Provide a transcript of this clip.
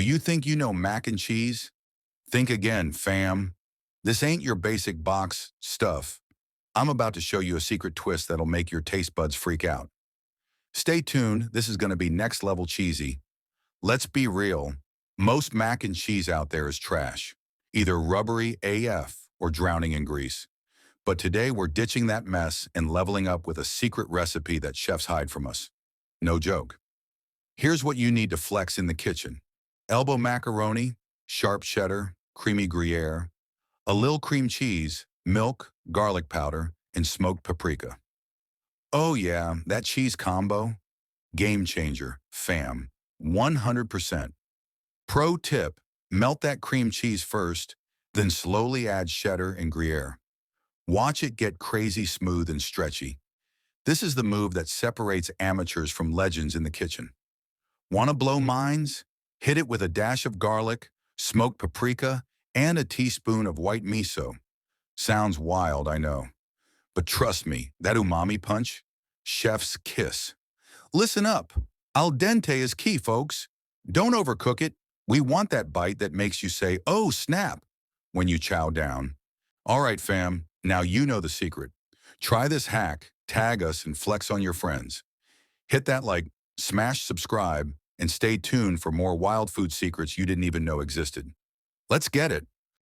You think you know mac and cheese? Think again, fam. This ain't your basic box stuff. I'm about to show you a secret twist that'll make your taste buds freak out. Stay tuned, this is gonna be next level cheesy. Let's be real. Most mac and cheese out there is trash. Either rubbery AF or drowning in grease. But today we're ditching that mess and leveling up with a secret recipe that chefs hide from us. No joke. Here's what you need to flex in the kitchen. Elbow macaroni, sharp cheddar, creamy Gruyère, a little cream cheese, milk, garlic powder, and smoked paprika. Oh yeah, that cheese combo? Game changer, fam. 100%. Pro tip, melt that cream cheese first, then slowly add cheddar and Gruyère. Watch it get crazy smooth and stretchy. This is the move that separates amateurs from legends in the kitchen. Want to blow minds? Hit it with a dash of garlic, smoked paprika, and a teaspoon of white miso. Sounds wild, I know. But trust me, that umami punch? Chef's kiss. Listen up. Al dente is key, folks. Don't overcook it. We want that bite that makes you say, oh, snap, when you chow down. All right, fam, now you know the secret. Try this hack, tag us, and flex on your friends. Hit that like, smash subscribe, and stay tuned for more wild food secrets you didn't even know existed. Let's get it.